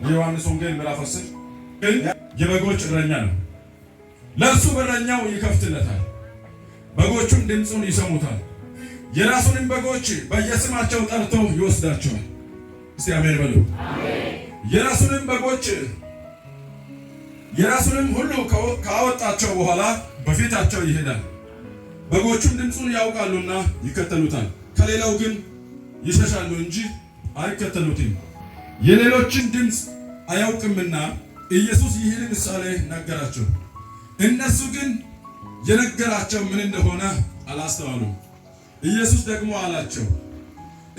የዮሐንስ ወንጌል ምዕራፍ 10 ግን የበጎች እረኛ ነው። ለእርሱ በረኛው ይከፍትለታል፣ በጎቹም ድምፁን ይሰሙታል። የራሱንም በጎች በየስማቸው ጠርቶ ይወስዳቸዋል። እስቲ አሜን በሉ። የራሱንም በጎች የራሱንም ሁሉ ካወጣቸው በኋላ በፊታቸው ይሄዳል። በጎቹም ድምፁን ያውቃሉና ይከተሉታል። ከሌላው ግን ይሸሻሉ እንጂ አይከተሉትም፣ የሌሎችን ድምፅ አያውቅምና። ኢየሱስ ይህን ምሳሌ ነገራቸው። እነሱ ግን የነገራቸው ምን እንደሆነ አላስተዋሉም። ኢየሱስ ደግሞ አላቸው፣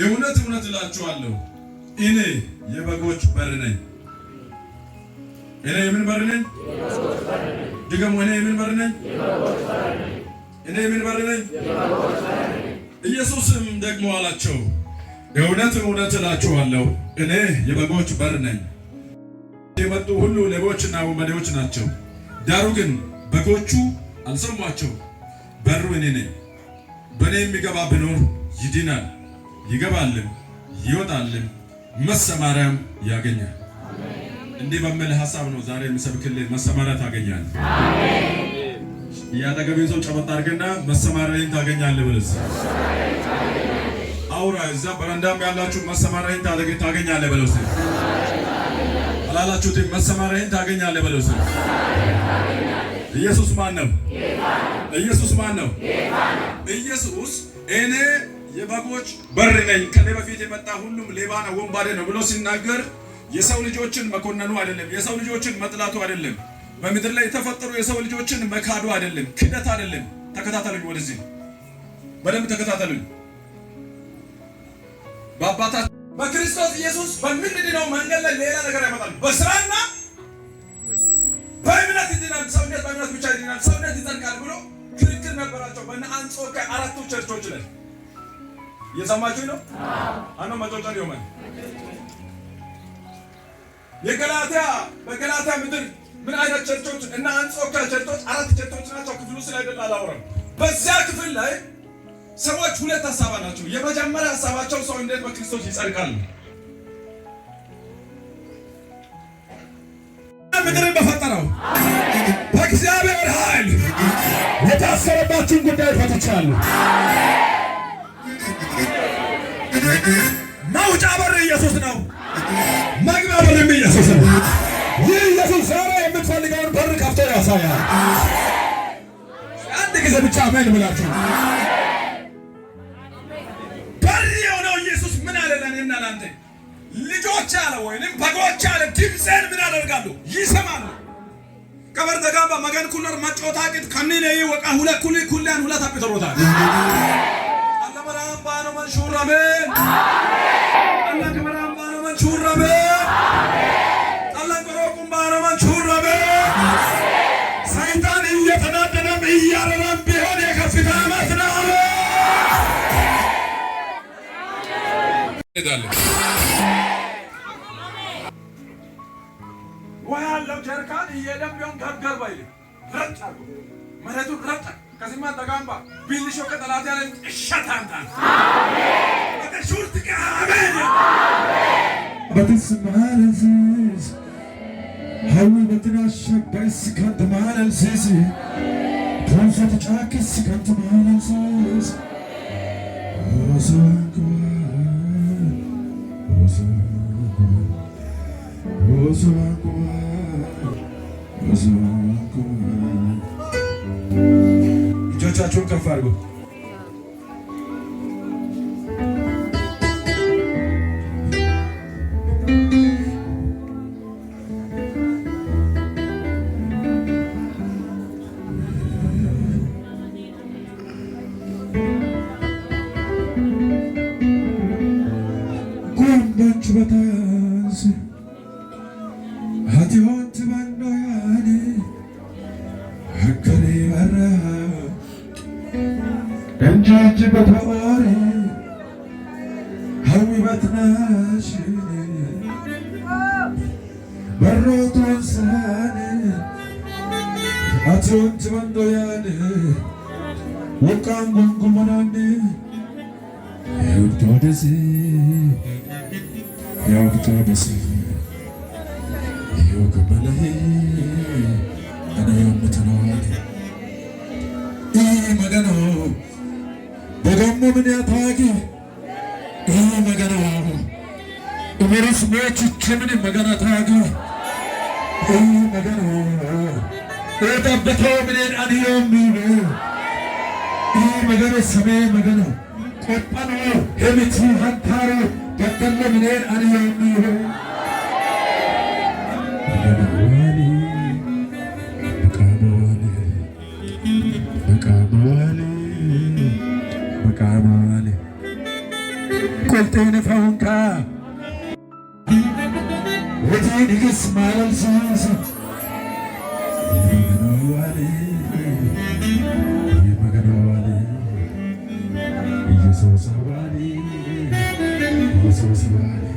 እውነት እውነት እላችኋለሁ እኔ የበጎች በር ነኝ። እኔ የምን በር ነኝ? ድገሙ። እኔ የምን በር ነኝ? እኔ የምን በር ነኝ? ኢየሱስም ደግሞ አላቸው፣ እውነት እውነት እላችኋለሁ እኔ የበጎች በር ነኝ። የመጡ ሁሉ ሌቦችና ወንበዴዎች ናቸው፣ ዳሩ ግን በጎቹ አልሰሟቸው። በሩ እኔ ነኝ። በእኔ የሚገባ ቢኖር ይድናል፣ ይገባልም ይወጣልም መሰማሪያም ያገኛል። እንዲህ በሚል ሐሳብ ነው ዛሬ የምሰብክልህ። መሰማሪያ ታገኛለህ። ያጠገቤን ሰው ጨበጥ አድርግና መሰማሪያን ታገኛለህ ብለስ አውራ። እዛ በረንዳም ያላችሁ መሰማሪያን ታገኛለህ ብለስ አላላችሁትም? መሰማሪያን ታገኛለህ ብለስ። ኢየሱስ ማን ነው? ኢየሱስ ማን ነው? ኢየሱስ እኔ የበጎች በር ነኝ፣ ከኔ በፊት የመጣ ሁሉም ሌባ ነው ወንባዴ ነው ብሎ ሲናገር የሰው ልጆችን መኮነኑ አይደለም፣ የሰው ልጆችን መጥላቱ አይደለም፣ በምድር ላይ የተፈጠሩ የሰው ልጆችን መካዱ አይደለም፣ ክደት አይደለም። ተከታተሉኝ፣ ወደዚህ በደንብ ተከታተሉኝ። በአባታችን በክርስቶስ ኢየሱስ በምንድነው መንገድ ላይ ሌላ ነገር ያመጣል። በስራና በእምነት ይድናል። ሰውነት በእምነት ብቻ ይድናል፣ ሰውነት ይጸድቃል ብሎ ክርክር ነበራቸው በእነ አንጾኪያ አራቱ ቸርቾች ላይ። እየሰማችሁ ነው? አኖ መጮጫን ይሆናል። በገላትያ ምድር ምን አይነት ቸርቾች እና አንጾኪያ ቸርቾች አራት ቸርቾች ናቸው። ክፍሉ ስለይደል አላወራም። በዚያ ክፍል ላይ ሰዎች ሁለት ሐሳብ አላቸው። የመጀመሪያ ሐሳባቸው ሰው እንዴት በክርስቶስ ይጸድቃል፣ ምድርን በፈጠረው በእግዚአብሔር ኃይል የታሰረባችሁን ጉዳይ ፈትቻለሁ። መውጫ በር ኢየሱስ ነው፣ መግቢያ በርም ኢየሱስ ነው። ይህ ኢየሱስ ዛሬ የምትፈልገውን በር ከፍቶ ያሳያል። አንድ ጊዜ ብቻ አሜን ብላችሁ። በር የሆነው ኢየሱስ ምን አለ ለእኔና ለአንተ? ልጆች አለ ወይንም በጎች አለ ድምፄን ምን ያደርጋሉ? ይሰማሉ። ከበር ደጋባ መገን ኩለር መጮታ ቅጥ ከነኔ ወቃ ሁለት ኩሊያን ሁለት አጥተሮታል። አለመራም ባኖ መንሹራሜ አለመራም ባኖ መንሹራሜ አለመራም ባኖ መንሹራሜ ሰይጣን እየተናደደም እያረረም ቢሆን የከፍታ ዓመት ነው። ወያለው ጀርካን እየደም ቢሆን ገርገር ባይል ረጫ መሬቱ ረጫ ከዚህማ ተጋምባ ቢልሾ ከጠላት ያለ እሸታንታ አሜን በተሹርት ከአሜን በተስማለንስ ሀው በትናሸበስ ከንተማለንስ ቶንሰት ጫክስ ከንተማለንስ እጆቻችሁን ከፍ አድርጉ። ጎንበች በታስ አትዮት ባንዶያኔ አከሬ በራ እንጃጅ በተዋሬ ሀዊ በትናሽኔ በሮቶን ሳኔ አትዮት ባንዶያኔ ወቃም ጉንጉመናኔ ያውቶደሴ ከበለህ እኔ የምትኖር መገኖ በገሞ ምን ያታቂ መገኖ እመሪስ ሞች ምን መገና ታቂ መገኖ ጠበተው ምን አንዮም መገኖ ሰሜ መገኖ ቆጣኖ ሄምቲ ሀንታሮ በተለ ምን አንዮም قلتين فونكا وتيني قسمة للسوس يمغنوالي يمغنوالي يسوس والي يسوس والي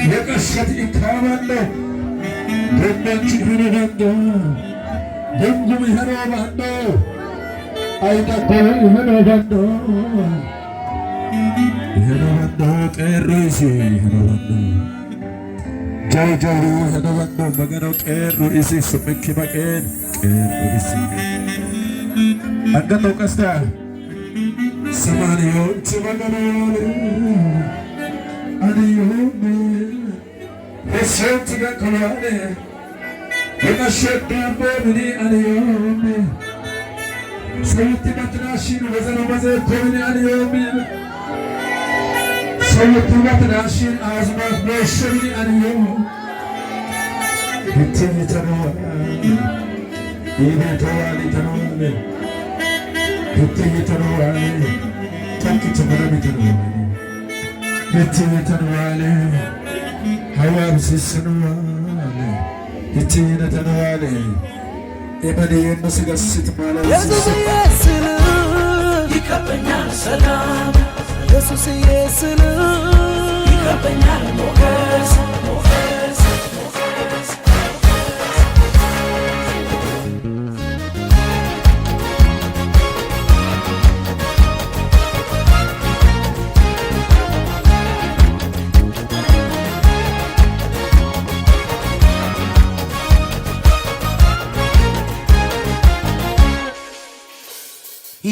يقشت إكرامنا دمتي هنبندو دمكم هنبندو አይታ ይሄነወንዶ ቀሩሲ ይሄነወንዶ ጃጃ ይሄነወንዶ በገናው ቀሩሲ ሱምኪ በቀን ቀሩሲ አንገቶ ቀስታ ሰማንዮች በገናው አንዮም እሰት ገከላለ የማሸዳቦ ምን አንዮም ሰውቲ መትናሽን ወዘነ ወዘኮን አንዮም ሰውቲ መትናሽን አዝማት መሽሪ አንዮም ክትይተነዋ ይቤተዋሊ ተነዋለ ክትይተነዋ ተንኪት መረሚተነዋ ክትይተነዋለ ሐዋብሲስነዋለ ክትይነተነዋለ የመኔ የመስገስት ማለት ኢየሱስ ኢየሱስ ይከበኛል ሰላም ኢየሱስ ኢየሱስ ይከበኛል ሞገስ ሞገስ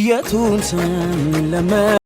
የቱን ስም